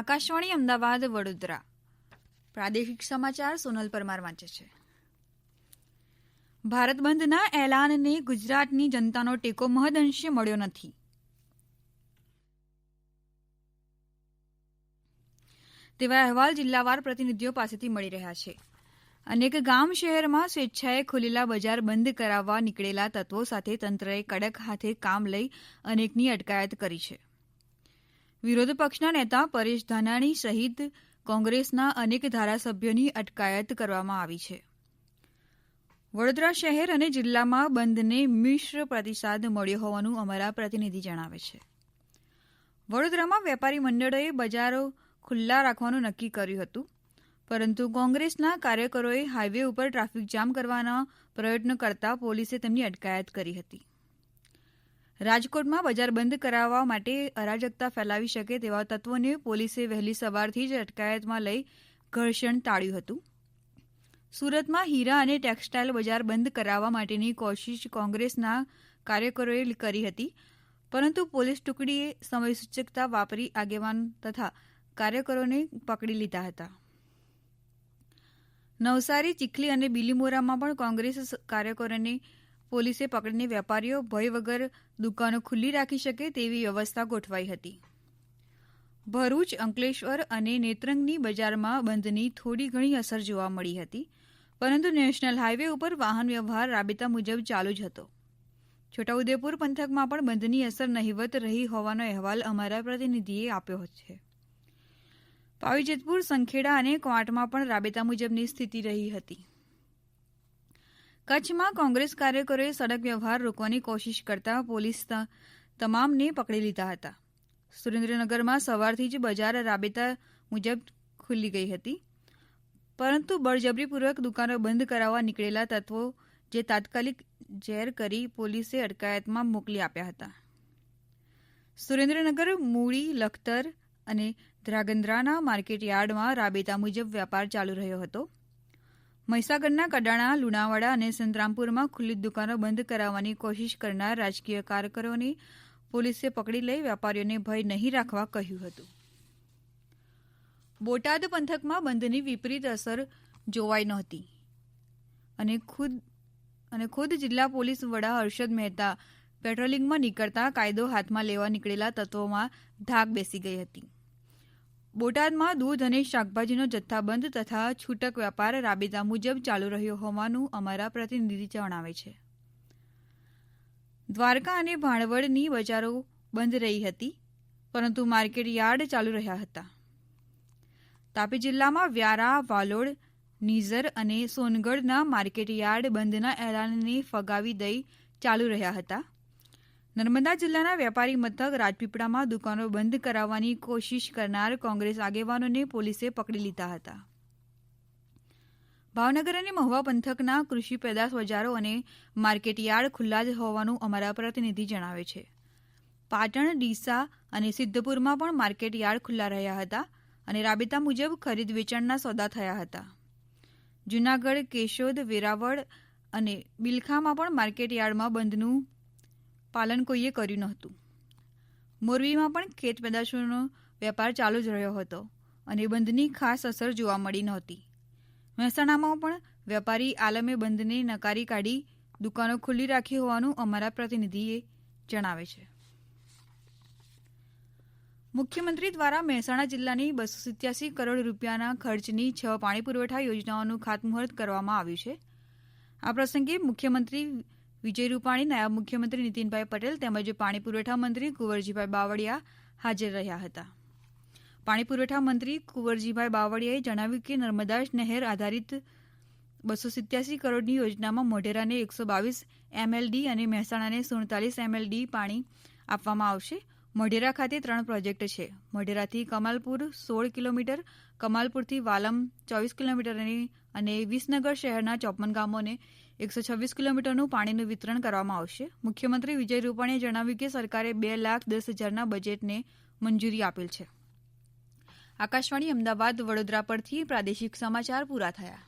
આકાશવાણી અમદાવાદ વડોદરા પ્રાદેશિક સમાચાર સોનલ પરમાર વાંચે છે. ભારત બંધના એલાનને ગુજરાતની જનતાનો ટેકો મહદઅંશે મળ્યો નથી. તેવા અહેવાલ જિલ્લાવાર પ્રતિનિધિઓ પાસેથી મળી રહ્યા છે. અનેક ગામ શહેરમાં સ્વેચ્છાએ ખુલેલા બજાર બંધ કરાવવા નીકળેલા તત્વો સાથે તંત્રએ કડક હાથે કામ લઈ અનેકની અટકાયત કરી છે. વિરોધ પક્ષના નેતા પરેશ ધાનાણી સહિત કોંગ્રેસના અનેક ધારાસભ્યોની અટકાયત કરવામાં આવી છે. વડોદરા શહેર અને જિલ્લામાં બંધને મિશ્ર પ્રતિસાદ મળ્યો હોવાનું અમારા પ્રતિનિધિ જણાવે છે. વડોદરામાં વેપારી મંડળોએ બજારો ખુલ્લા રાખવાનું નક્કી કર્યું હતું, પરંતુ કોંગ્રેસના કાર્યકરોએ હાઈવે ઉપર ટ્રાફિક જામ કરવાના પ્રયત્નો કરતા પોલીસે તેમની અટકાયત કરી હતી. રાજકોટમાં બજાર બંધ કરાવવા માટે અરાજકતા ફેલાવી શકે તેવા તત્વોને પોલીસે વહેલી સવારથી જ અટકાયતમાં લઈ ઘર્ષણ ટાળ્યું હતું. સુરતમાં હીરા અને ટેક્સટાઇલ બજાર બંધ કરાવવા માટેની કોશિશ કોંગ્રેસના કાર્યકરોએ કરી હતી, પરંતુ પોલીસ ટુકડીએ સમયસૂચકતા વાપરી આગેવાન તથા કાર્યકરોને પકડી લીધા હતા. નવસારી, ચીખલી અને બિલીમોરામાં પણ કોંગ્રેસ કાર્યકરોને પોલીસે પકડીને વેપારીઓ ભય વગર દુકાનો ખુલ્લી રાખી શકે તેવી વ્યવસ્થા ગોઠવાઈ હતી. ભરૂચ, અંકલેશ્વર અને નેત્રંગની બજારમાં બંધની થોડી ઘણી અસર જોવા મળી હતી, પરંતુ નેશનલ હાઈવે ઉપર વાહન વ્યવહાર રાબેતા મુજબ ચાલુ જ હતો. છોટાઉદેપુર પંથકમાં પણ બંધની અસર નહિવત રહી હોવાનો અહેવાલ અમારા પ્રતિનિધિએ આપ્યો છે. પાવીજેતપુર, સંખેડા અને ક્વાંટમાં પણ રાબેતા મુજબની સ્થિતિ રહી હતી. કચ્છમાં કોંગ્રેસ કાર્યકરોએ સડક વ્યવહાર રોકવાની કોશિશ કરતા પોલીસ તમામને પકડી લીધા હતા. સુરેન્દ્રનગરમાં સવારથી જ બજાર રાબેતા મુજબ ખુલ્લી ગઈ હતી, પરંતુ બળજબરીપૂર્વક દુકાનો બંધ કરાવવા નીકળેલા તત્વો જે તાત્કાલિક જેર કરી પોલીસે અટકાયતમાં મોકલી આપ્યા હતા. સુરેન્દ્રનગર, મૂળી, લખતર અને ધ્રાંગધ્રાના માર્કેટ યાર્ડમાં રાબેતા મુજબ વેપાર ચાલુ રહ્યો હતો. મહીસાગરના કડાણા, લુણાવાડા અને સંતરામપુરમાં ખુલ્લી દુકાનો બંધ કરાવવાની કોશિશ કરનાર રાજકીય કાર્યકરોને પોલીસે પકડી લઈ વેપારીઓને ભય નહીં રાખવા કહ્યું હતું. બોટાદ પંથકમાં બંધની વિપરીત અસર જોવાઈ નહોતી અને ખુદ જિલ્લા પોલીસ વડા હર્ષદ મહેતા પેટ્રોલિંગમાં નીકળતા કાયદો હાથમાં લેવા નીકળેલા તત્વોમાં ધાક બેસી ગઈ હતી. બોટાદમાં દૂધ અને શાકભાજીનો જથ્થાબંધ તથા છૂટક વેપાર રાબેતા મુજબ ચાલુ રહ્યો હોવાનું અમારા પ્રતિનિધિ જણાવે છે. દ્વારકા અને ભાણવડની બજારો બંધ રહી હતી, પરંતુ માર્કેટ યાર્ડ ચાલુ રહ્યા હતા. તાપી જિલ્લામાં વ્યારા, વાલોડ, નીઝર અને સોનગઢના માર્કેટ યાર્ડ બંધના એલાનને ફગાવી દઈ ચાલુ રહ્યા હતા. નર્મદા જિલ્લાના વેપારી મથક રાજપીપળામાં દુકાનો બંધ કરાવવાની કોશિશ કરનાર કોંગ્રેસ આગેવાનોને પોલીસે પકડી લીધા હતા. ભાવનગર અને મહુવા પંથકના કૃષિ પેદાશ બજારો અને માર્કેટ યાર્ડ ખુલ્લા જ હોવાનું અમારા પ્રતિનિધિ જણાવે છે. પાટણ, ડીસા અને સિદ્ધપુરમાં પણ માર્કેટ યાર્ડ ખુલ્લા રહ્યા હતા અને રાબેતા મુજબ ખરીદ વેચાણના સોદા થયા હતા. જૂનાગઢ, કેશોદ, વેરાવળ અને બિલખામાં પણ માર્કેટ યાર્ડમાં બંધનું પાલન કોઈએ કર્યું નહોતું. મોરબીમાં પણ ખેત પેદાશોનો વેપાર ચાલુ જ રહ્યો હતો અને બંધની ખાસ અસર જોવા મળી નહોતી. મહેસાણામાં પણ વેપારી આલમે બંધને નકારી કાઢી દુકાનો ખુલ્લી રાખી હોવાનું અમારા પ્રતિનિધિએ જણાવે છે. મુખ્યમંત્રી દ્વારા મહેસાણા જિલ્લાની 287 કરોડ રૂપિયાના ખર્ચની 6 પાણી પુરવઠા યોજનાઓનું ખાતમુહૂર્ત કરવામાં આવ્યું છે. આ પ્રસંગે મુખ્યમંત્રી વિજય રૂપાણી, નાયબ મુખ્યમંત્રી નીતિનભાઈ પટેલ તેમજ પાણી પુરવઠા મંત્રી કુંવરજીભાઈ બાવળિયા હાજર રહ્યા હતા. પાણી પુરવઠા મંત્રી કુંવરજીભાઈ બાવળિયાએ જણાવ્યું કે નર્મદા નહેર આધારિત 287 કરોડની યોજનામાં મોઢેરાને 122 MLD અને મહેસાણાને 47 MLD પાણી આપવામાં આવશે. મોઢેરા ખાતે 3 પ્રોજેક્ટ છે. મોઢેરાથી કમાલપુર 16 કિલોમીટર, કમાલપુરથી વાલમ 24 કિલોમીટર અને વિસનગર શહેરના 54 ગામોને 126 કિલોમીટરનું પાણીનું વિતરણ કરવામાં આવશે. મુખ્યમંત્રી વિજય રૂપાણીએ જણાવ્યું કે સરકારે 2,10,000ના બજેટને મંજૂરી આપેલ છે. આકાશવાણી અમદાવાદ વડોદરા પરથી પ્રાદેશિક સમાચાર પૂરા થયા.